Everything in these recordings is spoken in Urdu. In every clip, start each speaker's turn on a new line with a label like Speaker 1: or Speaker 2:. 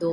Speaker 1: 2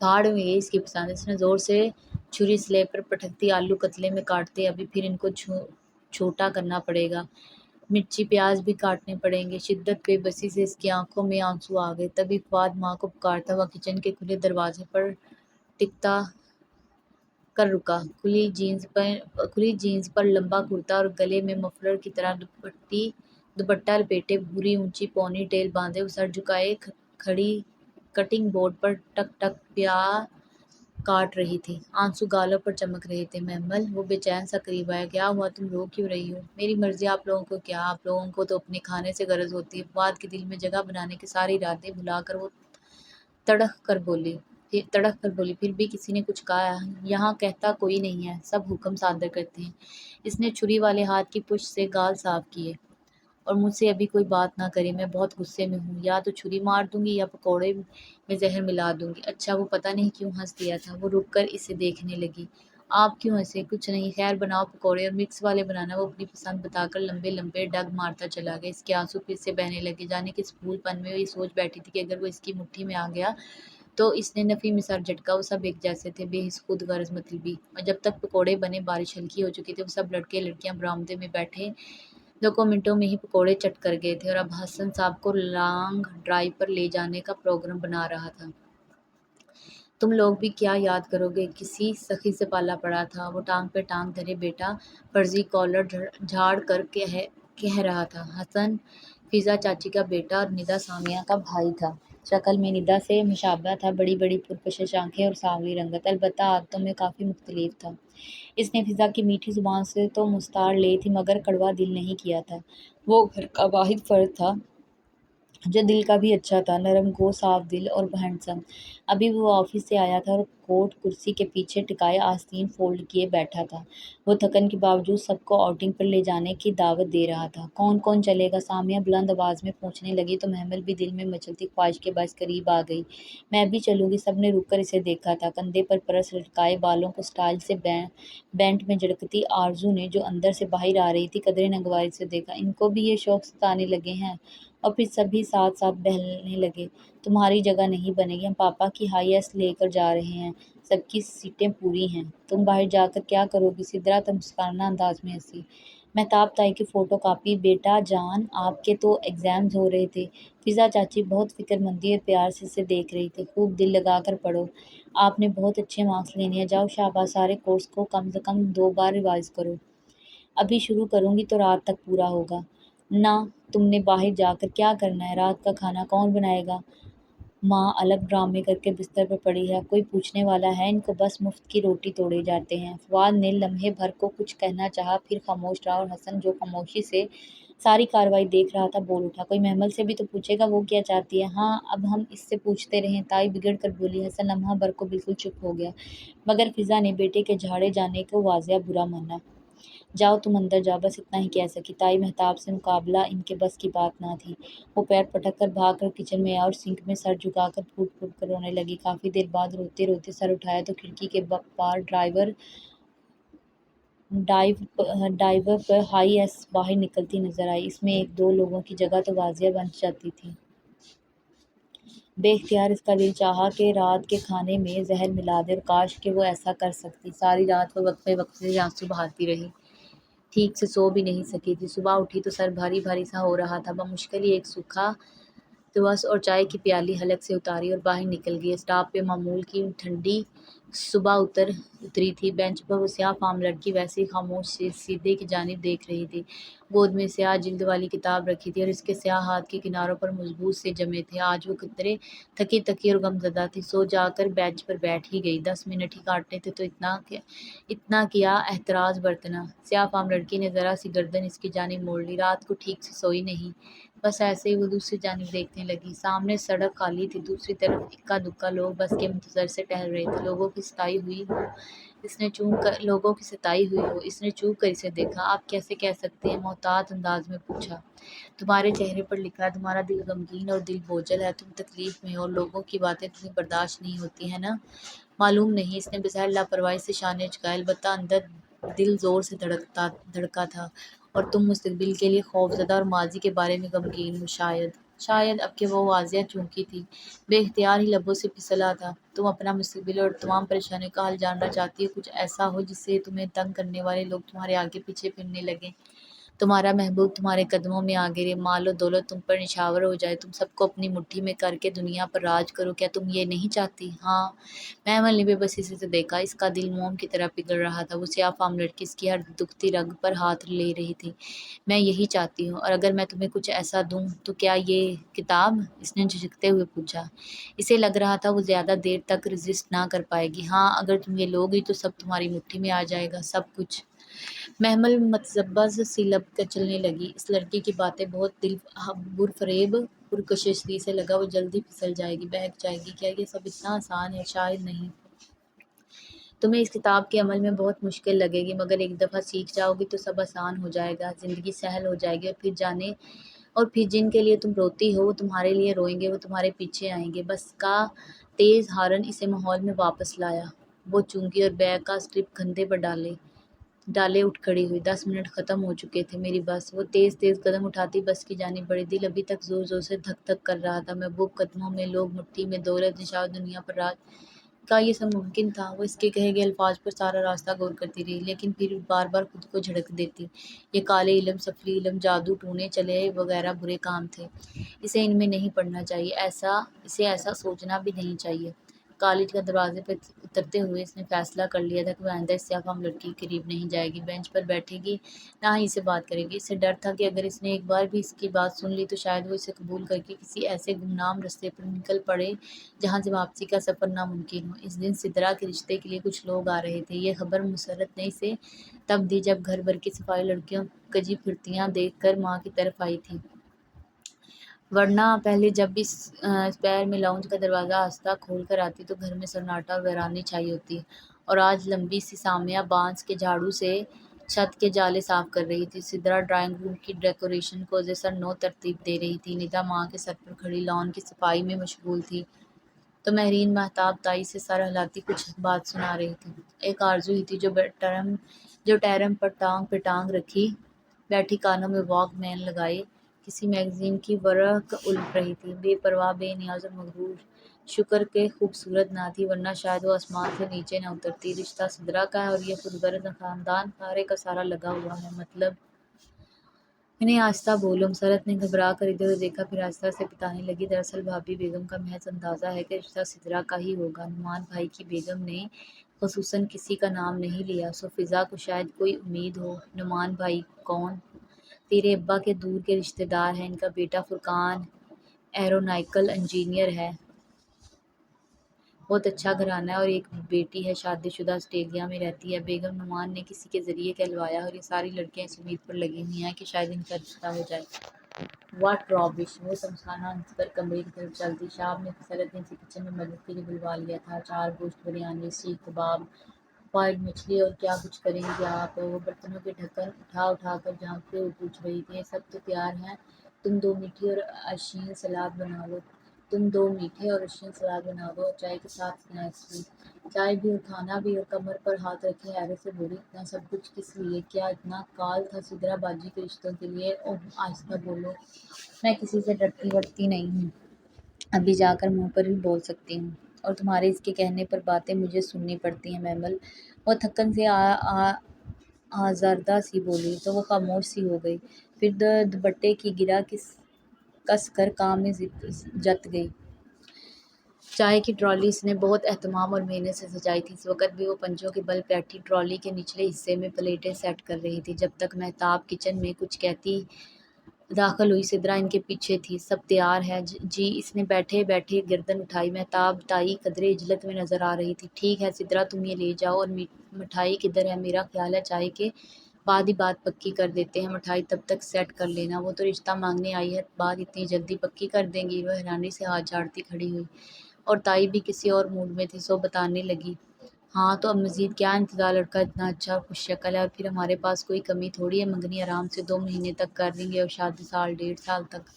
Speaker 1: پہاڑ میں یہ اس کی پسند۔ اس نے زور سے چھری سلیب پر پٹکتی۔ آلو قتلے میں کاٹتے، ابھی پھر ان کو چھوٹا کرنا پڑے گا۔ مرچی پیاز بھی کاٹنے پڑیں گے۔ شدت بے بسی سے اس کی آنکھوں میں آنسو آ گئے۔ تبھی فواد ماں کو پکارتا ہوا کچن کے کھلے دروازے پر ٹکتا کر رکا۔ کھلی جینز پر لمبا کرتا اور گلے میں مفلر کی طرح دوپٹہ لپیٹے، بھوری اونچی پونی ٹیل باندھے، وہ سر جھکائے کھڑی کٹنگ بورڈ پر ٹک ٹک پیاز کاٹ رہی تھی۔ آنسو گالوں پر چمک رہے تھے۔ محمل وہ بے چین سا قریب آیا۔ کیا ہوا؟ تم رو کیوں رہی ہو؟ میری مرضی، آپ لوگوں کو کیا؟ آپ لوگوں کو تو اپنے کھانے سے غرض ہوتی ہے۔ فواد کے دل میں جگہ بنانے کے سارے ارادے بھلا کر وہ تڑک کر بولی۔ پھر بھی کسی نے کچھ کہا؟ یہاں کہتا کوئی نہیں ہے، سب حکم صادر کرتے ہیں۔ اس نے چھری والے ہاتھ کی پشت سے گال صاف کیے۔ اور مجھ سے ابھی کوئی بات نہ کرے، میں بہت غصے میں ہوں۔ یا تو چھری مار دوں گی یا پکوڑے میں زہر ملا دوں گی۔ اچھا، وہ پتہ نہیں کیوں ہنس دیا تھا۔ وہ رک کر اسے دیکھنے لگی۔ آپ کیوں ہنسے؟ کچھ نہیں، خیر بناؤ پکوڑے، اور مکس والے بنانا۔ وہ اپنی پسند بتا کر لمبے لمبے ڈگ مارتا چلا گیا۔ اس کے آنسو پھر سے بہنے لگے۔ جانے کس پھول پن میں وہ یہ سوچ بیٹھی تھی کہ اگر وہ اس کی مٹھی میں آ گیا تو اس نے نفی میں سر جھٹکا۔ وہ سب ایک جیسے تھے، بے حس، خود غرض مطلبی۔ اور جب تک پکوڑے بنے بارش ہلکی ہو چکی تھی۔ وہ سب لڑکے لڑکیاں برآمدے میں بیٹھے 2 منٹوں میں ہی پکوڑے چٹ کر گئے تھے، اور اب حسن صاحب کو لانگ ڈرائیو پر لے جانے کا پروگرام بنا رہا تھا۔ تم لوگ بھی کیا یاد کرو گے، کسی سخی سے پالا پڑا تھا۔ وہ ٹانگ پہ ٹانگ دھرے بیٹا فرضی کالر جھاڑ کر کہہ رہا تھا۔ حسن فضا چاچی کا بیٹا اور ندا ثانیہ کا بھائی تھا۔ شکل میں ندا سے مشابہ تھا، بڑی بڑی پرکشش آنکھیں اور سانولی رنگت، البتہ عادتوں میں کافی مختلف تھا۔ اس نے فضا کی میٹھی زبان سے تو مستعار لی تھی، مگر کڑوا دل نہیں کیا تھا۔ وہ گھر کا واحد فرد تھا جو دل کا بھی اچھا تھا، نرم گو، صاف دل اور ہینڈسم۔ ابھی وہ آفس سے آیا تھا اور کوٹ کرسی کے پیچھے ٹکائے آستین فولڈ کیے بیٹھا تھا۔ وہ تھکن کے باوجود سب کو آؤٹنگ پر لے جانے کی دعوت دے رہا تھا۔ کون کون چلے گا؟ سامیہ بلند آواز میں پوچھنے لگی تو محمل بھی دل میں مچلتی خواہش کے باعث قریب آ گئی۔ میں بھی چلوں گی۔ سب نے رک کر اسے دیکھا تھا۔ کندھے پر پرس لٹکائے، بالوں کو سٹائل سے بینٹ میں جڑکتی آرزو نے، جو اندر سے باہر آ رہی تھی، قدرے ناگواری سے دیکھا۔ ان کو بھی یہ شوق ستانے لگے ہیں؟ اور پھر سبھی ساتھ ساتھ بہلنے لگے۔ تمہاری جگہ نہیں بنے گی، ہم پاپا کی ہائی ایس لے کر جا رہے ہیں، سب کی سیٹیں پوری ہیں۔ تم باہر جا کر کیا کرو گی؟ سدرا مسکرانہ انداز میں ہنسی۔ مہتاب تائی کی فوٹو کاپی۔ بیٹا جان، آپ کے تو ایگزامز ہو رہے تھے۔ فضا چاچی بہت فکر مندی اور پیار سے اسے دیکھ رہی تھی۔ خوب دل لگا کر پڑھو، آپ نے بہت اچھے مارکس لینے ہیں۔ جاؤ شاباش، سارے کورس کو کم سے کم 2 بار ریوائز کرو۔ ابھی شروع کروں گی تو رات تک پورا ہوگا۔ نہ، تم نے باہر جا کر کیا کرنا ہے؟ رات کا کھانا کون بنائے گا؟ ماں الگ ڈرامے کر کے بستر پر پڑی ہے، کوئی پوچھنے والا ہے؟ ان کو بس مفت کی روٹی توڑے جاتے ہیں۔ فواد نے لمحے بھر کو کچھ کہنا چاہا، پھر خاموش رہا، اور حسن جو خاموشی سے ساری کارروائی دیکھ رہا تھا بول اٹھا۔ کوئی محمل سے بھی تو پوچھے گا وہ کیا چاہتی ہے۔ ہاں، اب ہم اس سے پوچھتے رہیں۔ تائی بگڑ کر بولی۔ حسن لمحہ بھر کو بالکل چپ ہو گیا، مگر فضا نے بیٹے کے جھاڑے جانے کو واضح برا مانا۔ جاؤ تم اندر جاؤ، بس اتنا ہی کہہ سکی۔ تائی مہتاب سے مقابلہ ان کے بس کی بات نہ تھی۔ وہ پیر پٹک کر بھاگ کر کچن میں آیا اور سنک میں سر جھکا کر پھوٹ پھوٹ کر رونے لگی۔ کافی دیر بعد روتے روتے سر اٹھایا تو کھڑکی کے پار ڈائیور پر ہائی ایس باہر نکلتی نظر آئی۔ اس میں 1-2 لوگوں کی جگہ تو واضح بن جاتی تھی۔ بے اختیار اس کا دل چاہا کہ رات کے کھانے میں زہر ملا دے، اور کاش کہ وہ ایسا کر سکتی۔ ساری رات وہ وقفے وقفے سے آنسو بہاتی رہی، ٹھیک سے سو بھی نہیں سکی تھی۔ صبح اٹھی تو سر بھاری بھاری سا ہو رہا تھا۔ بمشکل ہی ایک سوکھا توس اور چائے کی پیالی حلق سے اتاری اور باہر نکل گئی۔ اسٹاپ پہ معمول کی ٹھنڈی صبح اتری تھی۔ بینچ پر وہ سیاہ فام لڑکی ویسے ہی خاموش سیدھے کی جانب دیکھ رہی تھی۔ گود میں سیاہ جلد والی کتاب رکھی تھی اور اس کے سیاہ ہاتھ کے کناروں پر مضبوط سے جمے تھے۔ آج وہ قدرے تھکی تھکی اور غمزدہ تھی۔ سو جا کر بینچ پر بیٹھ ہی گئی، 10 منٹ ہی کاٹنے تھے تو اتنا کیا احتراز برتنا۔ سیاہ فام لڑکی نے ذرا سی گردن اس کی جانب موڑ لی۔ رات کو ٹھیک سے سوئی نہیں؟ بس ایسے ہی۔ وہ دوسری جانب دیکھنے لگی۔ سامنے سڑک خالی تھی، دوسری طرف اکا دکا لوگ بس کے منتظر سے ٹہل رہے تھے۔ لوگوں کی ستائی ہوئی ہو، اس نے چونک کر اسے دیکھا۔ آپ کیسے کہہ سکتے ہیں؟ محتاط انداز میں پوچھا۔ تمہارے چہرے پر لکھا ہے، تمہارا دل غمگین اور دل بوجھل ہے، تم تکلیف میں ہو اور لوگوں کی باتیں تمہیں برداشت نہیں ہوتی ہیں نا؟ معلوم نہیں، اس نے بظاہر لاپرواہی سے شانے جھکائے، البتہ اندر دل زور سے دھڑکا تھا۔ اور تم مستقبل کے لیے خوف زدہ اور ماضی کے بارے میں غمگین ہو، شاید۔ شاید اب کہ وہ واضح چونکی تھی، بے اختیار ہی لبوں سے پھسلا تھا۔ تم اپنا مستقبل اور تمام پریشانیوں کا حل جاننا چاہتی ہو، کچھ ایسا ہو جس سے تمہیں تنگ کرنے والے لوگ تمہارے آگے پیچھے پھرنے لگیں، تمہارا محبوب تمہارے قدموں میں آ گرے، مال و دولت تم پر نچھاور ہو جائے، تم سب کو اپنی مٹھی میں کر کے دنیا پر راج کرو، کیا تم یہ نہیں چاہتی؟ ہاں، محمل نے بے بسی سے دیکھا، اس کا دل موم کی طرح پگھل رہا تھا، وہ سیاہ فام لڑکی اس کی ہر دکھتی رگ پر ہاتھ لے رہی تھی۔ میں یہی چاہتی ہوں، اور اگر میں تمہیں کچھ ایسا دوں تو کیا یہ کتاب؟ اس نے جھجکتے ہوئے پوچھا۔ اسے لگ رہا تھا وہ زیادہ دیر تک رزسٹ نہ کر پائے گی۔ ہاں، اگر تم یہ لوگی تو سب تمہاری مٹھی میں آ جائے گا، سب کچھ۔ محمل متذبذب سی لب کچلنے لگی، اس لڑکی کی باتیں بہت دل برفریب پرکشش تھی، اسے لگا وہ جلدی پھسل جائے گی، بہک جائے گی۔ کیا یہ سب اتنا آسان ہے؟ شاید نہیں۔ تمہیں اس کتاب کے عمل میں بہت مشکل لگے گی، مگر ایک دفعہ سیکھ جاؤ گی تو سب آسان ہو جائے گا، زندگی سہل ہو جائے گی، اور پھر جن کے لیے تم روتی ہو وہ تمہارے لیے روئیں گے، وہ تمہارے پیچھے آئیں گے۔ بس کا تیز ہارن اسے ماحول میں واپس لایا۔ وہ چونکی اور بیگ کا اسٹرپ کندھے پر ڈالے اٹھ کھڑی ہوئی۔ 10 منٹ ختم ہو چکے تھے، میری بس۔ وہ تیز تیز قدم اٹھاتی بس کی جانب بڑھی، دل ابھی تک زور زور سے دھک دھک کر رہا تھا۔ محبوب قدموں میں، لوگ مٹھی میں، دولت نشان، دنیا پر راج۔ کا یہ سب ممکن تھا؟ وہ اس کے کہے گئے الفاظ پر سارا راستہ غور کرتی رہی، لیکن پھر بار بار خود کو جھڑک دیتی۔ یہ کالے علم، سفلی علم، جادو ٹونے چلے وغیرہ برے کام تھے، اسے ان میں نہیں پڑنا چاہیے، اسے ایسا سوچنا بھی نہیں چاہیے۔ کالج کا دروازے پر اترتے ہوئے اس نے فیصلہ کر لیا تھا کہ وہ آئندہ اس سیاہ فام لڑکی کے قریب نہیں جائے گی، بینچ پر بیٹھے گی، نہ ہی اسے بات کرے گی۔ اسے ڈر تھا کہ اگر اس نے ایک بار بھی اس کی بات سن لی تو شاید وہ اسے قبول کر کے کسی ایسے گمنام رستے پر نکل پڑے جہاں سے واپسی کا سفر ناممکن ہو۔ اس دن سدرا کے رشتے کے لیے کچھ لوگ آ رہے تھے، یہ خبر مسرت نے اسے تب دی جب گھر بھر کی صفائی لڑکیوں کجی پھرتیاں دیکھ کر ماں کی طرف آئی تھی، ورنہ پہلے جب بھی اسپیئر میں لاؤنج کا دروازہ آہستہ کھول کر آتی تو گھر میں سناٹا اور ویرانی چھائی ہوتی، اور آج لمبی سی سامیہ بانس کے جھاڑو سے چھت کے جالے صاف کر رہی تھی۔ سدرا ڈرائنگ روم کی ڈیکوریشن کو ازسر نو ترتیب دے رہی تھی، ندا ماں کے سر پر کھڑی لان کی صفائی میں مشغول تھی، تو مہرین مہتاب تائی سے سر ہلاتی کچھ بات سنا رہی تھی۔ ایک آرزو ہی تھی جو ٹیرم پر ٹانگ پہ ٹانگ رکھی بیٹھی کانوں میں واک مین لگائے کسی میگزین کی ورق الٹ رہی تھی، بے پرواہ، بے نیاز اور مغرور، شکر کہ خوبصورت نہ تھی، ورنہ شاید وہ آسمان سے نیچے نہ اترتی۔ رشتہ سدرا کا ہے اور یہ خود غرض خاندان سارے کا سارا لگا ہوا ہے، مطلب۔ انہیں آہستہ بولو، مسرت نے گھبرا کر ادھر ادھر دیکھا، پھر آہستہ سے بتانے لگی، دراصل بھابی بیگم کا محض اندازہ ہے کہ رشتہ سدرا کا ہی ہوگا، نعمان بھائی کی بیگم نے خصوصاً کسی کا نام نہیں لیا، سو فضا کو شاید کوئی امید ہو۔ نعمان بھائی کون؟ تیرے ابا کے دور کے رشتے دار ہیں، ان کا بیٹا فرقان ایرونائیکل انجینئر ہے، بہت اچھا گھرانہ ہے، اور ایک بیٹی ہے شادی شدہ، آسٹریلیا میں رہتی ہے۔ بیگم نعمان نے کسی کے ذریعے کہلوایا، اور یہ ساری لڑکیاں اس امید پر لگی ہوئی ہیں کہ شاید ان کا رشتہ ہو جائے۔ واٹ رابش! وہ تمسخانہ ہنس کر کمرے کی طرف چل دی۔ شام میں مسرت نے اسے کچن میں مدد کے لیے بلوا لیا تھا، اچار، گوشت، بریانی، سیخ کباب، بوائلڈ مچھلی، اور کیا کچھ کریں گے آپ؟ وہ برتنوں کے ڈھکن اٹھا اٹھا کر جھانکتے ہوئے پوچھ رہی تھی۔ سب تو تیار ہیں، تم دو میٹھے اور اشین سلاد بنا دو، اور چائے کے ساتھ سنیکس بھی۔ چائے بھی اور کھانا بھی، اور کمر پر ہاتھ رکھے حیرت سے بولی، اتنا سب کچھ کس لیے؟ کیا اتنا کال تھا سدرا باجی کے رشتوں کے لیے؟ اوہ، آہستہ بولو، میں کسی سے ڈرتی ورتی نہیں ہوں، ابھی جا کر منہ پر بھی بول سکتی ہوں، اور تمہارے اس کے کہنے پر باتیں مجھے سننی پڑتی ہیں محمل۔ وہ تھکن سے آزردہ سی بولی تو وہ خاموش سی ہو گئی، پھر دوپٹے کی گرہ کس کر کام میں جت گئی۔ چائے کی ٹرالی اس نے بہت اہتمام اور محنت سے سجائی تھی، اس وقت بھی وہ پنجوں کے بل بیٹھی ٹرالی کے نچلے حصے میں پلیٹیں سیٹ کر رہی تھی، جب تک مہتاب کچن میں کچھ کہتی داخل ہوئی۔ سدرا ان کے پیچھے تھی۔ سب تیار ہے جی؟ اس نے بیٹھے بیٹھے گردن اٹھائی۔ مہتاب تائی قدرے عجلت میں نظر آ رہی تھی۔ ٹھیک ہے سدرا، تم یہ لے جاؤ، اور مٹھائی کدھر ہے؟ میرا خیال ہے چائے کے بعد ہی بات پکی کر دیتے ہیں، مٹھائی تب تک سیٹ کر لینا۔ وہ تو رشتہ مانگنے آئی ہے، بات اتنی جلدی پکی کر دیں گی؟ وہ حیرانی سے ہاتھ جھاڑتی کھڑی ہوئی، اور تائی بھی کسی اور موڈ میں تھی، سو بتانے لگی، ہاں تو اب مزید کیا انتظار، لڑکا اتنا اچھا اور خوش شکل ہے، اور پھر ہمارے پاس کوئی کمی تھوڑی ہے، منگنی آرام سے 2 مہینے تک کر دیں گے، اور شادی سال 1.5 سال تک۔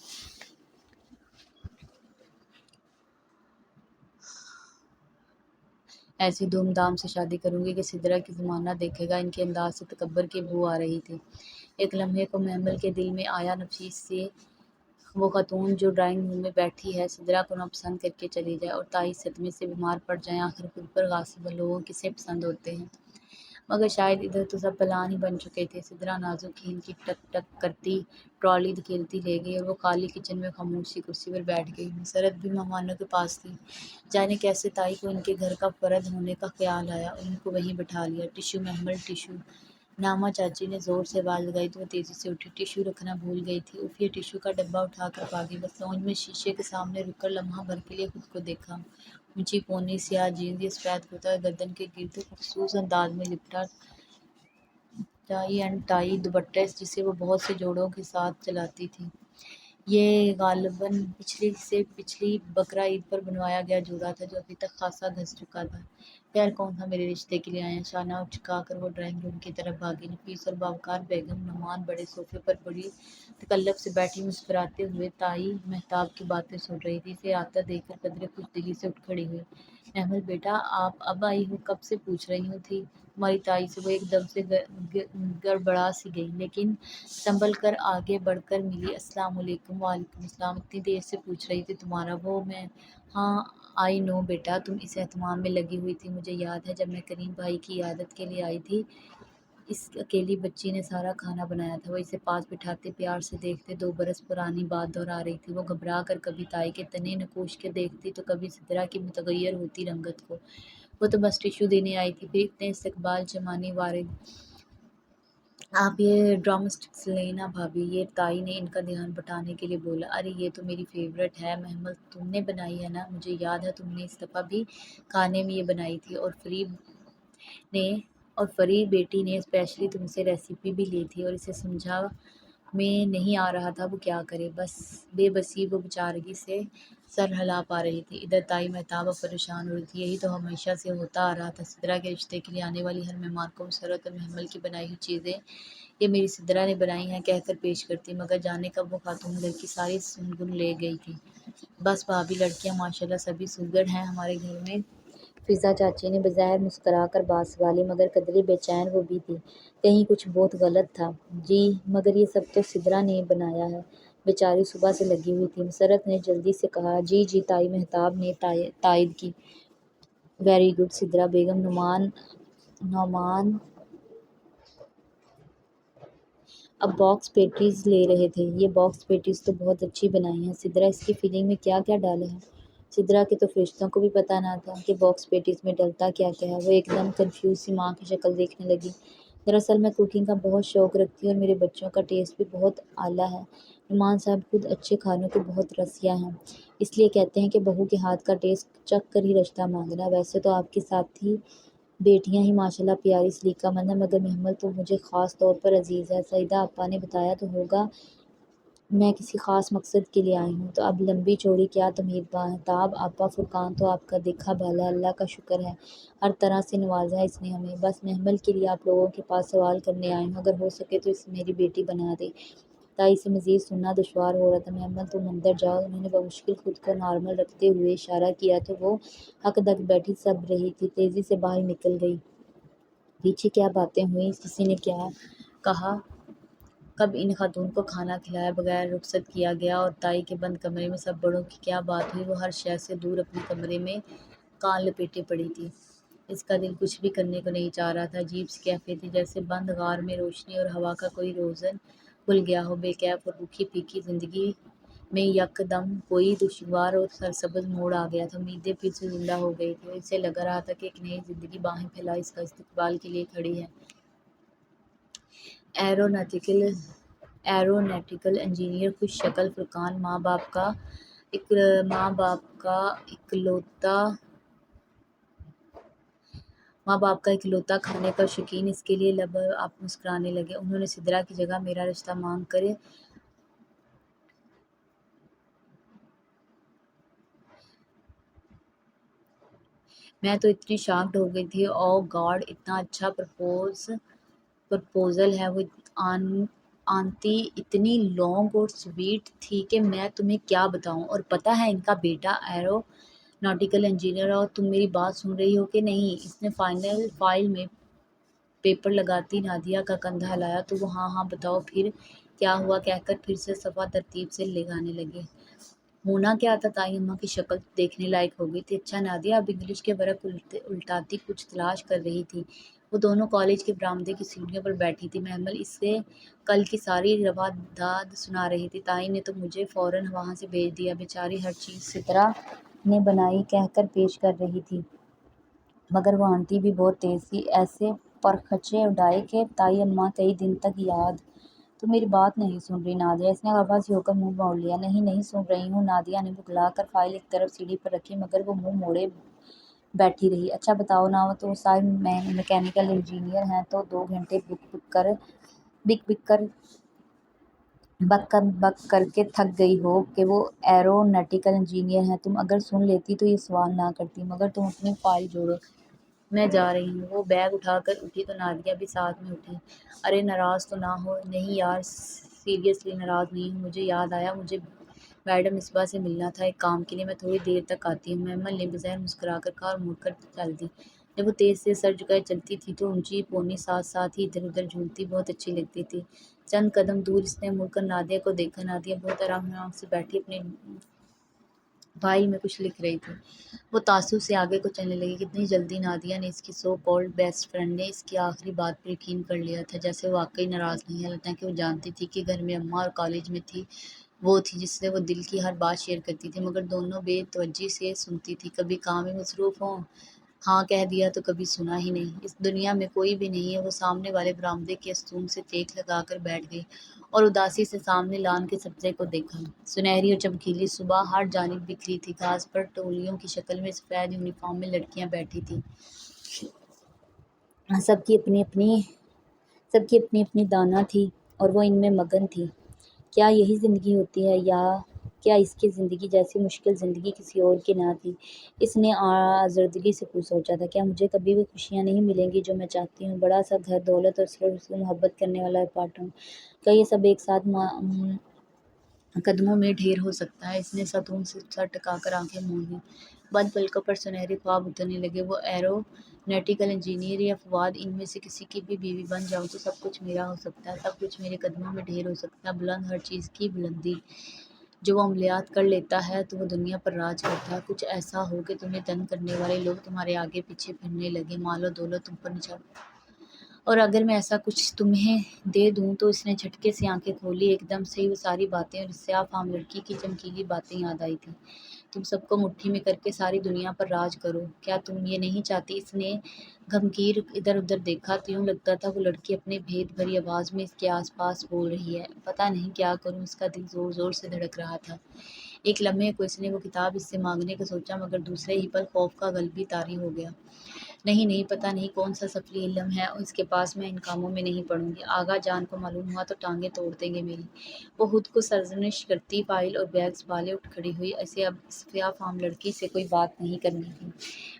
Speaker 1: ایسی دھوم دھام سے شادی کروں گی کہ سدرا کی زمانہ دیکھے گا۔ ان کے انداز سے تکبر کی بو آ رہی تھی۔ ایک لمحے کو محمل کے دل میں آیا، نفیس سے وہ خاتون جو ڈرائنگ روم میں بیٹھی ہے سدرا کو ناپسند کر کے چلی جائے اور تائی صدمے سے بیمار پڑ جائیں۔ آخر خود پر غاصب لوگوں کسے پسند ہوتے ہیں، مگر شاید ادھر تو سب پلان ہی بن چکے تھے۔ سدرا نازک ہیل کی ٹک ٹک کرتی ٹرالی دھکیلتی لے گئی اور وہ خالی کچن میں خاموش سی کرسی پر بیٹھ گئی۔ مسرت بھی مہمانوں کے پاس تھی۔ جانے کیسے تائی کو ان کے گھر کا فرد ہونے کا خیال آیا اور ان کو وہیں بٹھا لیا۔ ٹشو محمل ٹشو۔ نعمہ چاچی نے زور سے آواز لگائی تو وہ تیزی سے اٹھی۔ ٹشو رکھنا بھول گئی تھی۔ اف، یہ ٹشو کا ڈبہ اٹھا کر بھاگی۔ بس لانج میں شیشے کے سامنے رک کر لمحہ بھر کے لیے خود کو دیکھا۔ اونچی پونی سیاہ جینز، یہ سفید کرتا گردن کے گرد مخصوص انداز میں لپٹا، ٹائی اینڈ ٹائی دوپٹہ جسے وہ بہت سے جوڑوں کے ساتھ چلاتی تھی۔ یہ غالباً پچھلی سے پچھلی بقرہ عید پر بنوایا گیا جوڑا تھا جو ابھی تک خاصا گھس چکا تھا۔ خیر کون سا میرے رشتے کے لیے آئے ہیں۔ شانہ اچکا کر وہ ڈرائنگ روم کی طرف بھاگی۔ نفیس اور باوقار بیگم نعمان بڑے صوفے پر بڑی تکلف سے بیٹھی مسکراتے ہوئے تائی مہتاب کی باتیں سن رہی تھی۔ اسے آتا دیکھ کر قدرے خوش دلی سے اٹھ کھڑی ہوئی۔ محمل بیٹا، آپ اب آئی ہو؟ کب سے پوچھ رہی ہوں تھی تمہاری تائی سے۔ وہ ایک دم سے گڑبڑا سی گئی، لیکن سنبھل کر آگے بڑھ کر ملی۔ السلام علیکم۔ وعلیکم السلام۔ اتنی دیر سے پوچھ رہی تھی تمہارا وہ میں۔ ہاں آئی نو بیٹا، تم اس اہتمام میں لگی ہوئی تھی۔ مجھے یاد ہے جب میں کریم بھائی کی عیادت کے لیے آئی تھی، اس اکیلی بچی نے سارا کھانا بنایا تھا۔ وہ اسے پاس بٹھاتے پیار سے دیکھتے، 2 برس پرانی بات دہرا رہی تھی۔ وہ گھبرا کر کبھی تائی کے تنے نکوش کے دیکھتی تو کبھی سدرا کی متغیر ہوتی رنگت کو۔ وہ تو بس ٹشو دینے آئی تھی۔ پھر اتنے استقبال چمانی وارد۔ آپ یہ ڈرم سٹکس لیں نا بھابھی، یہ تائی نے ان کا دھیان بٹانے کے لیے بولا۔ ارے یہ تو میری فیورٹ ہے محمل، تم نے بنائی ہے نا؟ مجھے یاد ہے تم نے اس دفعہ بھی کھانے میں یہ بنائی تھی، اور فریب بیٹی نے اسپیشلی تم سے ریسیپی بھی لی تھی، اور اسے سمجھا میں نہیں آ رہا تھا وہ کیا کرے۔ بے بسی وہ بیچارگی سے سر ہلا پا رہی تھی۔ ادھر تائی مہتاب اب پریشان ہو رہی تھی۔ یہی تو ہمیشہ سے ہوتا آ رہا تھا، سدرا کے رشتے کے لیے آنے والی ہر مہمان کو مسرت اور محمل کی بنائی ہوئی چیزیں یہ میری سدرا نے بنائی ہیں کہہ کر پیش کرتی، مگر جانے کب وہ خاتون گھر کی ساری سنگن لے گئی تھی۔ بس بھابھی، لڑکیاں ماشاءاللہ سبھی سوگڑ ہیں ہمارے گھر میں۔ فضا چاچی نے بظاہر مسکرا کر بات سنبھالی، مگر قدرے بے چین وہ بھی تھی، کہیں کچھ بہت غلط تھا۔ جی مگر یہ سب تو سدرا نے بنایا ہے، بیچاری صبح سے لگی ہوئی تھی، مسرت نے جلدی سے کہا۔ جی تائی مہتاب نے تائید کی۔ ویری گڈ سدرا بیگم۔ نعمان اب باکس پیٹیز لے رہے تھے۔ یہ باکس پیٹیز تو بہت اچھی بنائی ہیں سدرا، اس کی فلنگ میں کیا کیا ڈالا ہے؟ سدرا کے تو فرشتوں کو بھی پتہ نہ تھا کہ باکس پیٹیز میں ڈلتا کیا کیا ہے۔ وہ ایک دم کنفیوز سی ماں کی شکل دیکھنے لگی۔ دراصل میں کوکنگ کا بہت شوق رکھتی ہوں اور میرے بچوں کا ٹیسٹ بھی بہت اعلیٰ ہے۔ نعمان صاحب خود اچھے کھانوں کے بہت رسیا ہیں، اس لیے کہتے ہیں کہ بہو کے ہاتھ کا ٹیسٹ چکھ کر ہی رشتہ مانگنا۔ ویسے تو آپ کی ساتھی بیٹیاں ہی ماشاءاللہ پیاری سلیقہ مند ہیں، مگر محمل تو مجھے خاص طور پر عزیز ہے۔ سعیدہ آپا نے بتایا تو ہوگا میں کسی خاص مقصد کے لیے آئی ہوں، تو اب لمبی چوڑی کیا تمہید مہتاب آپا، فرقان تو آپ کا دیکھا بھالا، اللہ کا شکر ہے، ہر طرح سے نوازا ہے اس نے ہمیں۔ بس محمل کے لیے آپ لوگوں کے پاس سوال کرنے آئی ہوں، اگر ہو سکے تو اسے میری بیٹی بنا دیں۔ تائی سے مزید سننا دشوار ہو رہا تھا۔ محمل تم اندر جاؤ۔ انہوں نے بمشکل خود کو نارمل رکھتے ہوئے اشارہ کیا تو وہ ہک دک بیٹھی سب رہی تھی، تیزی سے باہر نکل گئی۔ پیچھے کیا باتیں ہوئیں، کسی نے کیا کہا، کب ان خاتون کو کھانا کھلائے بغیر رخصت کیا گیا، اور تائی کے بند کمرے میں سب بڑوں کی کیا بات ہوئی۔ وہ ہر شے سے دور اپنے کمرے میں کان لپیٹے پڑی تھی۔ اس کا دل کچھ بھی کرنے کو نہیں چاہ رہا تھا۔ عجیب سی کیفیت تھی، جیسے بند غار میں روشنی اور ہوا کا کوئی روزن کھل گیا ہو۔ بے کیف اور روکھی پھیکی زندگی میں یک دم کوئی خوشگوار اور سرسبز موڑ آ گیا تھا۔ امیدیں پھر سے زندہ ہو گئی تھیں اور اسے لگ رہا تھا کہ ایک نئی زندگی باہیں پھیلائے اس کا استقبال کے لیے کھڑی ہے۔ ایروناٹیکل انجینئر خوش شکل فرقان، ماں باپ کا اکلوتا کھانے کا شوقین، اس کے لیے لب آپ مسکرانے لگے۔ انہوں نے سدرا کی جگہ میرا رشتہ مانگ کر میں تو اتنی شاکڈ ہو گئی تھی۔ او گاڈ، اتنا اچھا پرپوزل ہے۔ وہ آنٹی اتنی لانگ اور سویٹ تھی کہ میں تمہیں کیا بتاؤں، اور پتہ ہے ان کا بیٹا ایروناٹیکل انجینئر ہے۔ اور تم میری بات سن رہی ہو کہ نہیں؟ اس نے فائل میں پیپر لگاتی نادیہ کا کندھا ہلایا تو وہ ہاں بتاؤ پھر۔ کیا ہوا کہہ کر پھر سے صفا ترتیب سے لگانے لگے۔ ہونا کیا تھا، تائی اماں کی شکل دیکھنے لائق ہو گئی تھی۔ اچھا نادیہ اب انگلش کے ورق الٹاتی کچھ تلاش کر رہی تھی۔ وہ دونوں کالج کے برآمدے کی سیڑھیوں پر بیٹھی تھی۔ محمل اس سے کل کی ساری رواداد سنا رہی تھی۔ تائی نے تو مجھے فوراً وہاں سے بھیج دیا، بیچاری ہر چیز سترہ نے بنائی کہہ کر پیش کر رہی تھی۔ مگر وہ آنٹی بھی بہت تیز تھی، ایسے پرخچے اڑائے کہ تائی اماں کئی دن تک یاد۔ تم میری بات نہیں سن رہی نادیہ، اس نے خفا سی ہو کر منہ موڑ لیا۔ نہیں سن رہی ہوں نادیہ نے بھگلا کر فائل ایک طرف سیڑھی پر رکھی، مگر وہ منہ موڑے بیٹھی رہی۔ اچھا بتاؤ نا، وہ تو صاحب میکینیکل انجینئر ہیں، تو 2 گھنٹے بک کر کے تھک گئی ہو کہ وہ ایروناٹیکل انجینئر ہیں۔ تم اگر سن لیتی تو یہ سوال نہ کرتی، مگر تم اپنی فائل جوڑو، میں جا رہی ہوں۔ وہ بیگ اٹھا کر اٹھی تو نادیہ بھی ساتھ میں اٹھی۔ ارے ناراض تو نہ ہو۔ نہیں یار، سیریسلی ناراض نہیں ہوں، مجھے یاد آیا، مجھے میڈم مصباح سے ملنا تھا ایک کام کے لیے، میں تھوڑی دیر تک آتی ہوں، محمل نے بظاہر مسکرا کر کہا اور مڑ کر چل دی۔ جب وہ تیز سے سر جھکائے چلتی تھی تو اونچی پونی ساتھ ہی ادھر ادھر جھولتی بہت اچھی لگتی تھی۔ چند قدم دور اس نے مڑ کر نادیہ کو دیکھا۔ نادیہ بہت آرام سے بیٹھی اپنی فائل میں کچھ لکھ رہی تھی۔ وہ تعصب سے آگے کو چلنے لگی۔ کتنی جلدی نادیہ نے، اس کی سو کالڈ بیسٹ فرینڈ نے، اس کی آخری بات پر یقین کر لیا تھا، جیسے وہ واقعی ناراض نہیں ہے، حالانکہ وہ جانتی تھی کہ گھر میں اماں اور کالج میں وہ تھی جس سے وہ دل کی ہر بات شیئر کرتی تھی، مگر دونوں بے توجہی سے سنتی تھی، کبھی کام میں مصروف ہوں، ہاں کہہ دیا تو کبھی سنا ہی نہیں۔ اس دنیا میں کوئی بھی نہیں ہے۔ وہ سامنے والے برآمدے کے استون سے ٹیک لگا کر بیٹھ گئی اور اداسی سے سامنے لان کے سبزے کو دیکھا۔ سنہری اور چمکیلی صبح ہر جانب بکھری تھی، گھاس پر ٹولیوں کی شکل میں سفید یونیفارم میں لڑکیاں بیٹھی تھیں، سب کی اپنی اپنی دانا تھی اور وہ ان میں مگن تھی۔ کیا یہی زندگی ہوتی ہے، یا کیا اس کی زندگی جیسی مشکل زندگی کسی اور کی نہ تھی؟ اس نے آزردگی سے سوچا تھا، کیا مجھے کبھی وہ خوشیاں نہیں ملیں گی جو میں چاہتی ہوں؟ بڑا سا گھر، دولت اور صرف محبت کرنے والا اپارٹمنٹ، کیا یہ سب ایک ساتھ قدموں میں ڈھیر ہو سکتا ہے؟ اس نے ستون سے سر ٹکا کر آنکھیں موند لیں۔ بند پلکوں پر سنہرے خواب اترنے لگے۔ وہ ایروناٹیکل انجینئر یا فواد، ان میں سے کسی کی بھی بیوی بن جاؤں تو سب کچھ میرا ہو سکتا ہے، سب کچھ میرے قدموں میں ڈھیر ہو سکتا ہے، بلند ہر چیز کی بلندی۔ جو وہ عملیات کر لیتا ہے تو وہ دنیا پر راج کرتا ہے۔ کچھ ایسا ہو کہ تمہیں تنگ کرنے والے لوگ تمہارے آگے پیچھے پھرنے لگیں، مال و دولت تم پر نچھاور۔ اور اگر میں ایسا کچھ تمہیں دے دوں تو، اس نے جھٹکے سے آنکھیں کھولی۔ ایک دم سے ہی وہ ساری باتیں اور اس سیاہ فام لڑکی کی چمکیلی باتیں یاد آئی تھیں۔ تم سب کو مٹھی میں کر کے ساری دنیا پر راج کرو، کیا تم یہ نہیں چاہتی؟ اس نے گھمگیر ادھر ادھر دیکھا تو یوں لگتا تھا وہ لڑکی اپنے بھید بھری آواز میں اس کے آس پاس بول رہی ہے۔ پتہ نہیں کیا کروں، اس کا دل زور زور سے دھڑک رہا تھا۔ ایک لمحے کو اس نے وہ کتاب اس سے مانگنے کا سوچا، مگر دوسرے ہی پل خوف کا غلبی طاری ہو گیا۔ نہیں، پتہ نہیں کون سا سفلی علم ہے اس کے پاس، میں ان کاموں میں نہیں پڑوں گی، آغا جان کو معلوم ہوا تو ٹانگیں توڑ دیں گے میری۔ وہ خود کو سرزنش کرتی فائل اور بیگ سنبھالے اٹھ کھڑی ہوئی۔ اسے اب اس سیاہ فام لڑکی سے کوئی بات نہیں کرنی تھی،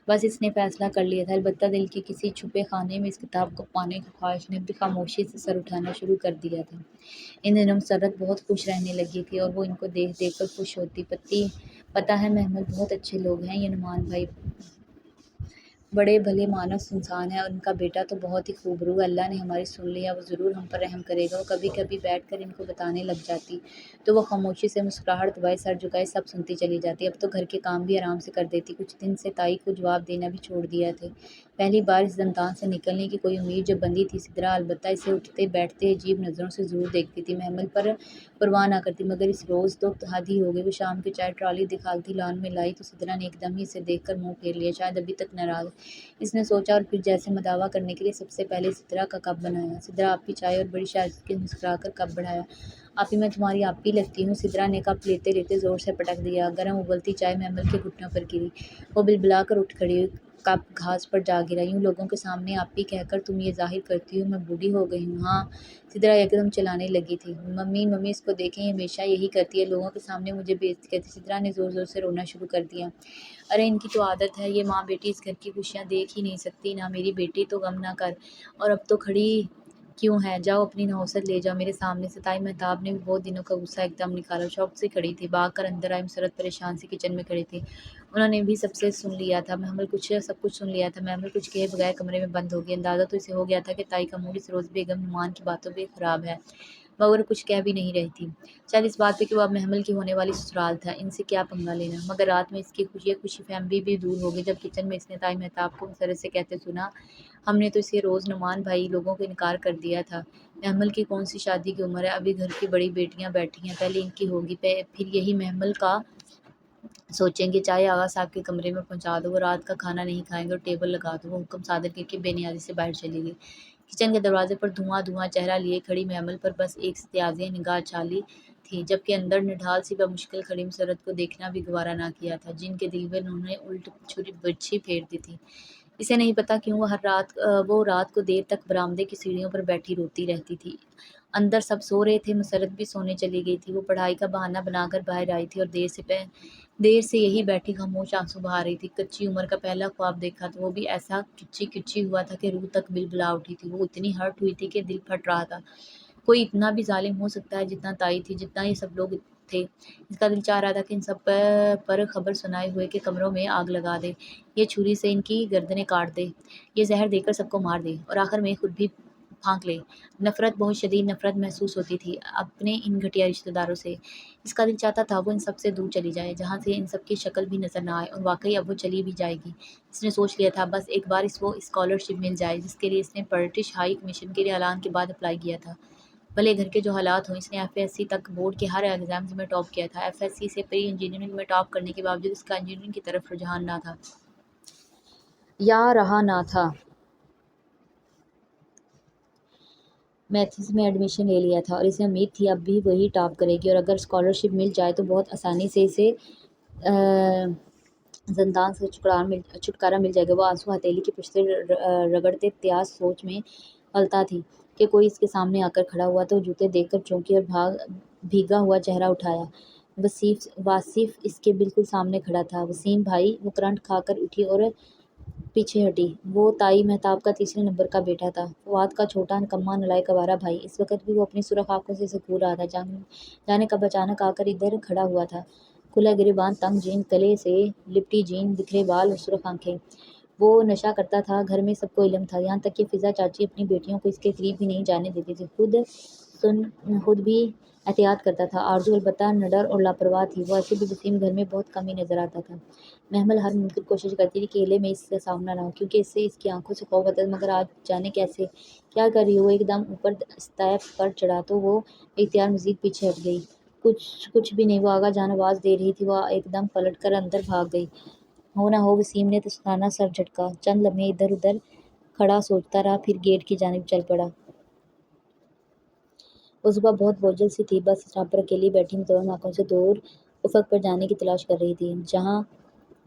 Speaker 1: بس اس نے فیصلہ کر لیا تھا۔ البتہ دل کے کسی چھپے خانے میں اس کتاب کو پانے کی خواہش نے بھی خاموشی سے سر اٹھانا شروع کر دیا تھا۔ ان دنوں مسرت بہت خوش رہنے لگی تھی اور وہ ان کو دیکھ دیکھ کر خوش ہوتی۔ پتہ ہے محمل بہت اچھے لوگ ہیں یہ نعمان بھائی، بڑے بھلے مانس انسان ہیں، اور ان کا بیٹا تو بہت ہی خوبرو ہے۔ اللہ نے ہماری سن لی ہے، وہ ضرور ہم پر رحم کرے گا۔ وہ کبھی کبھی بیٹھ کر ان کو بتانے لگ جاتی تو وہ خاموشی سے مسکراہٹ دبائے سر جھکائے سب سنتی چلی جاتی۔ اب تو گھر کے کام بھی آرام سے کر دیتی۔ کچھ دن سے تائی کو جواب دینا بھی چھوڑ دیا تھے۔ پہلی بار اس زندان سے نکلنے کی کوئی امید جو بندھی تھی سدرا البتہ اسے اٹھتے بیٹھتے عجیب نظروں سے ضرور دیکھتی تھی، محمل پر پرواہ نہ کرتی، مگر اس روز تو حد ہی ہو گئی۔ وہ شام کی چائے ٹرالی دکھالتی لان میں لائی تو سدرا نے ایک دم ہی اسے دیکھ کر منہ پھیر لیا، شاید ابھی تک ناراض، اس نے سوچا، اور پھر جیسے مداوا کرنے کے لیے سب سے پہلے سدرا کا کپ بنایا۔ سدرا آپی چائے، اور بڑی شائستگی سے مسکرا کر کپ بڑھایا۔ آپی میں تمہاری آپی لگتی ہوں؟ سدرا نے کپ لیتے لیتے زور سے پٹک دیا۔ گرم ابلتی چائے محمل کے گھٹنوں پر گری۔ وہ بلبلا کر اٹھ کھڑی ہوئی، کپ گھاس پر جا گرا۔ یوں لوگوں کے سامنے آپی کہہ کر تم یہ ظاہر کرتی ہو میں بوڑھی ہو گئی ہوں؟ ہاں، سدرا یکدم چلانے لگی تھی۔ ممی اس کو دیکھیں، یہ ہمیشہ یہی کرتی ہے، لوگوں کے سامنے مجھے بے عزتی کرتی۔ سدرا نے زور زور سے رونا شروع کر دیا۔ ارے ان کی تو عادت ہے، یہ ماں بیٹی اس گھر کی خوشیاں دیکھ ہی نہیں سکتی نا؟ میری بیٹی تو غم نہ کر، اور اب تو کھڑی کیوں ہے؟ جاؤ اپنی نحوست لے جاؤ میرے سامنے سے۔ تائی مہتاب نے بھی بہت دنوں کا غصہ ایک دم نکالا، شوق سے کھڑی تھی، بھاگ کر اندر آئی۔ مسرت پریشان سی کچن میں کھڑی تھی، انہوں نے بھی سب کچھ سن لیا تھا۔ محمل کچھ کہے بغیر کمرے میں بند ہو گئی۔ اندازہ تو اسے ہو گیا تھا کہ تائی کا موڈ اس روز بیگم نعمان کی باتوں پہ خراب ہے۔ مگر کچھ کہہ بھی نہیں رہی تھی، شاید اس بات پہ کہ وہ اب محمل کی ہونے والی سسرال تھا، ان سے کیا پنگا لینا۔ مگر رات میں اس کی خوشی فہمی بھی دور ہو گئی جب کچن میں اس نے طائی مہتاب کو مسرت سے کہتے سنا، ہم نے تو اسے روز نعمان بھائی لوگوں کو انکار کر دیا تھا، محمل کی کون سی شادی کی عمر ہے، ابھی گھر کی بڑی بیٹیاں بیٹھی ہیں، پہلے ان کی ہوگی، پھر یہی محمل کا سوچیں گے، چائے آغا صاحب کے کمرے میں پہنچا دو، وہ رات کا کھانا نہیں کھائیں گے اور ٹیبل لگا دو۔ وہ حکم صادر کر کے بے نیازی سے باہر چلی گئی۔ کچن کے دروازے پر دھواں چہرہ لیے کھڑی محمل پر بس ایک ستیازیہ نگاہ چھالی تھی، جبکہ اندر نڈھال سی بمشکل کھڑی مسرت کو دیکھنا بھی گوارا نہ کیا تھا، جن کے دل میں انہوں نے الٹ چھری برچھی پھیر دی تھی۔ اسے نہیں پتا کیوں وہ رات کو دیر تک برآمدے کی سیڑھیوں پر بیٹھی روتی رہتی تھی۔ اندر سب سو رہے تھے، مسرت بھی سونے چلی گئی تھی۔ وہ پڑھائی کا بہانہ بنا کر باہر آئی تھی اور دیر سے یہی بیٹھی خاموش آنسو بہا رہی تھی۔ کچی عمر کا پہلا خواب دیکھا تھا، وہ بھی ایسا کچی ہوا تھا کہ روح تک بلبلا اٹھی تھی۔ وہ اتنی ہرٹ ہوئی تھی کہ دل پھٹ رہا تھا۔ کوئی اتنا بھی ظالم ہو سکتا ہے جتنا طائی تھی، جتنا یہ سب لوگ تھے۔ اس کا دل چاہ رہا تھا کہ ان سب پر خبر سنائے ہوئے کے کمروں میں آگ لگا دے، یہ چھری سے ان کی گردنیں کاٹ دے، یہ زہر دے کر سب کو مار دے اور آخر میں خود بھی پھانک لے۔ نفرت، بہت شدید نفرت محسوس ہوتی تھی اپنے ان گھٹیا رشتہ داروں سے۔ اس کا دل چاہتا تھا وہ ان سب سے دور چلی جائے، جہاں سے ان سب کی شکل بھی نظر نہ آئے، اور واقعی اب وہ چلی بھی جائے گی۔ اس نے سوچ لیا تھا بس ایک بار کو اسکالرشپ مل جائے، جس کے لیے اس نے برٹش ہائی کمیشن کے لیے اعلان کے بعد اپلائی کیا تھا۔ بھلے گھر کے جو حالات ہوں، اس نے ایف ایس سی تک بورڈ کے ہر ایگزام میں ٹاپ کیا تھا۔ ایف ایس سی سے پری انجینئرنگ میں ٹاپ کرنے کے باوجود اس کا انجینئرنگ کی طرف رجحان نہ تھا یا رہا نہ تھا۔ میتھز میں ایڈمیشن لے لیا تھا اور اسے امید تھی اب بھی وہی ٹاپ کرے گی، اور اگر اسکالرشپ مل جائے تو بہت آسانی سے اسے زندان سے چھٹکارا مل جائے گا۔ وہ آنسو ہتھیلی کی پشت سے رگڑتے تیاس سوچ میں غلطہ تھی کہ کوئی اس کے سامنے آ کر کھڑا ہوا تو جوتے دیکھ کر چونکی اور بھیگا ہوا چہرہ اٹھایا۔ واصف اس کے بالکل سامنے کھڑا تھا۔ وسیم بھائی! وہ کرنٹ کھا کر اٹھی اور پیچھے ہٹی۔ وہ طائی مہتاب کا تیسرے نمبر کا بیٹا تھا، فواد کا چھوٹا نکما نالائق آوارہ بھائی۔ اس وقت بھی وہ اپنی سرخ آنکھوں سے اسے گھور رہا تھا، جانے کب اچانک آ کر ادھر کھڑا ہوا تھا۔ کھلا گریباں، تنگ جین، گلے سے لپٹی جین، بکھرے بال اور سرخ آنکھیں۔ وہ نشہ کرتا تھا، گھر میں سب کو علم تھا، یہاں تک کہ فضا چاچی اپنی بیٹیوں کو اس کے قریب بھی نہیں جانے دیتی تھی۔ خود بھی احتیاط کرتا تھا۔ آرزو البتہ نڈر اور لاپرواہ تھی۔ ویسے بھی وسیم گھر میں بہت کم ہی نظر آتا تھا۔ محمل ہر ممکن کوشش کرتی تھی کہ ہیلے میں اس سے سامنا نہ ہو، کیونکہ اس سے اس کی آنکھوں سے خوف ہوتا تھا، مگر آج جانے کیسے، کیا کر رہی ہو۔ وہ ایک دم اوپر اسٹیپ پر چڑھا تو وہ اختیار مزید پیچھے ہٹ گئی۔ کچھ بھی نہیں، وہ آگا جان آواز دے رہی تھی۔ وہ ایک دم پلٹ کر اندر بھاگ گئی۔ ہو نہ ہو وسیم نے تسخانہ سر جھٹکا۔ چند لمحے ادھر ادھر کھڑا سوچتا رہا، پھر گیٹ کی جانب چل پڑا۔ وہ صبح بہت بوجھل سی تھی، بس اسٹاپ پر اکیلی بیٹھی متوہم آنکھوں سے دور افق پر جانے کی تلاش کر رہی تھی، جہاں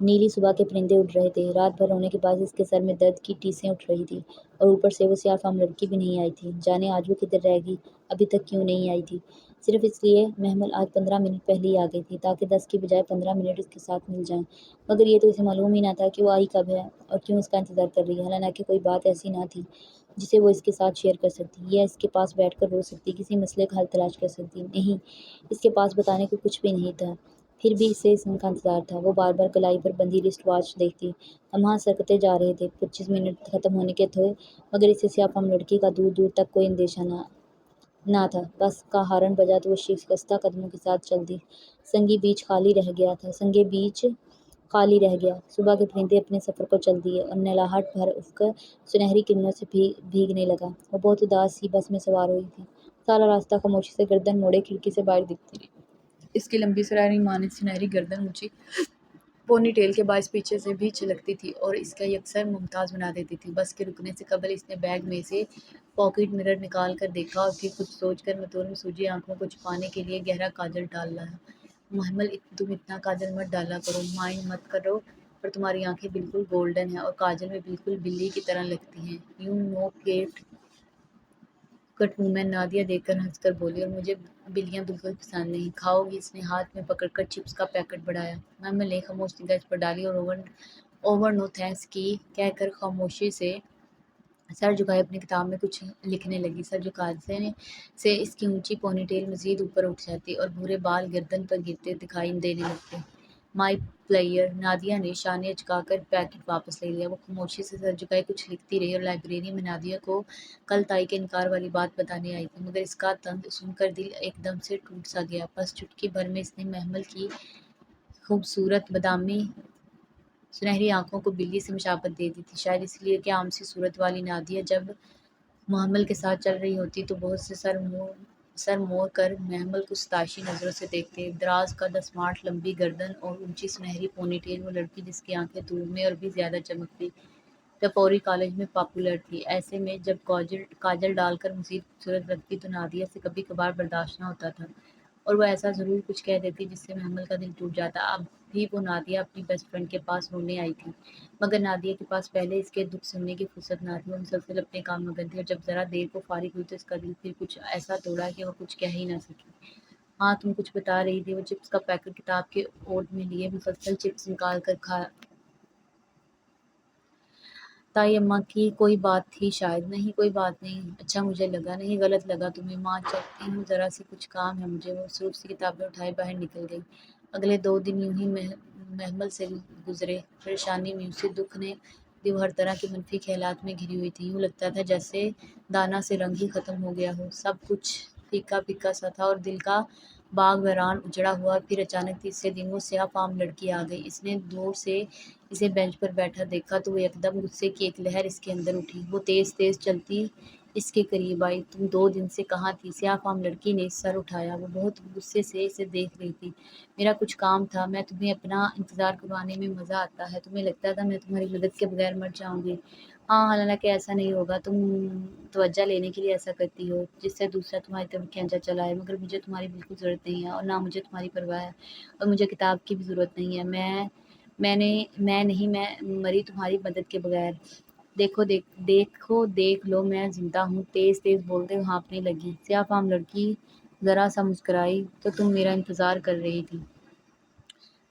Speaker 1: نیلی صبح کے پرندے اڑ رہے تھے۔ رات بھر رونے کے بعد اس کے سر میں درد کی ٹیسیں اٹھ رہی تھیں، اور اوپر سے وہ سیاہ فام لڑکی بھی نہیں آئی تھی۔ جانے آج وہ کدھر رہ گئی، ابھی تک کیوں نہیں آئی تھی۔ صرف اس لیے محمل آج 15 منٹ پہلے ہی آ گئی تھی، تاکہ 10 کی بجائے 15 منٹ اس کے ساتھ مل جائیں۔ مگر یہ تو اسے معلوم ہی نہ تھا کہ وہ آئی کب ہے اور کیوں اس کا انتظار کر رہی ہے، حالانکہ کوئی بات ایسی نہ تھی جسے وہ اس کے ساتھ شیئر کر سکتی، یا اس کے پاس بیٹھ کر رو سکتی، کسی مسئلے کا حل تلاش کر سکتی۔ نہیں، اس کے پاس بتانے کو کچھ بھی نہیں تھا، پھر بھی اسے اس کا انتظار تھا۔ وہ بار بار کلائی پر بندھی رسٹ واچ دیکھتی، لمحات سرکتے جا رہے تھے، 25 منٹ ختم ہونے کے تھے، مگر اسے سیاہ فام لڑکی کا دور دور تک کوئی اندیشہ نہ تھا۔ بس کا ہارن بجا تو وہ شکستہ قدموں کے ساتھ چل دی۔ سنگی بیچ خالی رہ گیا۔ صبح کے پرندے اپنے سفر کو چل دیے اور نلاہٹ بھر افق سنہری کرنوں سے بھیگنے لگا۔ وہ بہت اداس سی بس میں سوار ہوئی تھی۔ سارا راستہ خاموشی سے گردن موڑے کھڑکی سے باہر دیکھتی رہی۔ اس کی لمبی سرانی مانند سنہری گردن اونچی پونی ٹیل کے باعث پیچھے سے بھی چھلکتی تھی اور اس کا یکسر ممتاز بنا دیتی تھی۔ بس کے رکنے سے قبل اس نے بیگ میں سے پاکٹ مرر نکال کر دیکھا اور پھر کچھ سوچ کر متول میں سوجی آنکھوں کو چھپانے کے لیے گہرا کاجل ڈال لایا۔ محمل، تم اتنا کاجل مت ڈالا کرو، مائنڈ مت کرو، پر تمہاری آنکھیں بالکل گولڈن ہیں اور کاجل میں بالکل بلی کی طرح لگتی ہیں۔ You know cut woman, Nadia دیکھ کر ہنس کر بولی، اور مجھے بلیاں بالکل پسند نہیں۔ کھاؤ گی؟ اس نے ہاتھ میں پکڑ کر چپس کا پیکٹ بڑھایا۔ محمل نے خاموش نگاہ اس پر ڈالی اور اوور نو تھینکس کی کہہ کر خاموشی سے سر جھکائے اپنی کتاب میں کچھ لکھنے لگی۔ سر جھکانے سے اس کی اونچی پونی ٹیل مزید اوپر اٹھ جاتی اور بھورے بال گردن پر گرتے دکھائی دینے لگتے۔ مائی پلیئر۔ نادیہ نے شانے اچکا کر پیکٹ واپس لے لیا۔ وہ خاموشی سے سر جھکائے کچھ لکھتی رہی اور لائبریری میں نادیہ کو کل تائی کے انکار والی بات بتانے آئی تھی، مگر اس کا طنز سن کر دل ایک دم سے ٹوٹ سا گیا۔ بس چٹکی بھر میں اس نے محمل کی خوبصورت بادامی سنہری آنکھوں کو بلی سے مشابہت دے دی تھی، شاید اس لیے کہ عام سی صورت والی نادیہ جب محمل کے ساتھ چل رہی ہوتی تو بہت سے سر موڑ کر محمل کو ستائشی نظروں سے دیکھتے۔ دراز قد، اسمارٹ لمبی گردن اور اونچی سنہری پونی ٹیل، وہ لڑکی جس کی آنکھیں دھوپ میں اور بھی زیادہ چمکتی جب پوری کالج میں پاپولر تھی۔ ایسے میں جب کاجل ڈال کر مزید خوبصورت لگتی تو نادیہ سے کبھی کبھار برداشت نہ ہوتا تھا اور وہ ایسا ضرور کچھ کہہ دیتی جس سے محمل کا دل ٹوٹ جاتا۔ اب بھی وہ نادیہ اپنی بیسٹ فرینڈ کے پاس رونے آئی تھی، مگر نادیہ کے پاس پہلے اس کے دکھ سننے کی فرصت نہ تھی۔ وہ مسلسل اپنے کام مگن تھی اور جب ذرا دیر کو فارغ ہوئی تو اس کا دل پھر کچھ ایسا توڑا کہ وہ کچھ کہہ ہی نہ سکی۔ ہاں تم کچھ بتا رہی تھی۔ وہ چپس کا پیکٹ کتاب کے اوٹ میں لیے مسلسل چپس نکال کر کھا تائی اماں کی کوئی بات تھی شاید۔ نہیں کوئی بات نہیں۔ اچھا مجھے لگا نہیں غلط لگا تمہیں ماں، چلتی ہوں ذرا سی کچھ کام ہے مجھے۔ وہ مصروف سی کتابیں اٹھائے باہر نکل گئی۔ اگلے 2 دن یوں ہی محمل سے گزرے۔ پریشانی، میوسی، دکھ نے دی وہ ہر طرح کے منفی خیالات میں گھری ہوئی تھی۔ یوں لگتا تھا جیسے دانا سے رنگ ہی ختم ہو گیا ہو، سب کچھ پھیکا پھیکا سا تھا اور دل کا باغ ویران اجڑا ہوا۔ پھر اچانک تیسرے دن وہ سیاہ فام لڑکی آ گئی۔ اس نے دور سے اسے بینچ پر بیٹھا دیکھا تو وہ یکدم غصے کی ایک لہر اس کے اندر اٹھی۔ وہ تیز تیز چلتی اس کے قریب آئی۔ تم 2 دن سے کہاں تھی؟ سیاہ فام لڑکی نے سر اٹھایا۔ وہ بہت غصے سے اسے دیکھ رہی تھی۔ میرا کچھ کام تھا، میں تمہیں اپنا انتظار کروانے میں مزہ آتا ہے، تمہیں لگتا تھا میں تمہاری مدد کے بغیر مر جاؤں گی۔ ہاں حالانکہ ایسا نہیں ہوگا، تم توجہ لینے کے لیے ایسا کرتی ہو جس سے دوسرا تمہاری طرف کھینچا چلا ہے، مگر مجھے تمہاری بالکل ضرورت نہیں ہے اور نہ مجھے تمہاری پرواہ ہے اور مجھے کتاب کی بھی ضرورت نہیں ہے۔ میں مری تمہاری مدد کے بغیر۔ دیکھ لو میں زندہ ہوں، تیز تیز بولتے ہوئے ہانپنے لگی۔ سیاہ فام لڑکی ذرا سا مسکرائی۔ تو تم میرا انتظار کر رہی تھی۔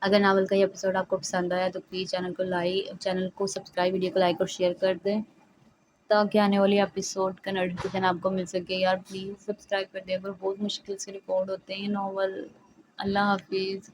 Speaker 1: اگر ناول کا یہ ایپیسوڈ آپ کو پسند آیا تو پلیز چینل کو سبسکرائب، ویڈیو کو لائک اور شیئر کر دیں تاکہ آنے والی ایپیسوڈ کا نوٹیفیکیشن آپ کو مل سکے۔ یار پلیز سبسکرائب کر دیں، اگر بہت مشکل سے ریکارڈ ہوتے ہیں ناول۔ اللہ حافظ۔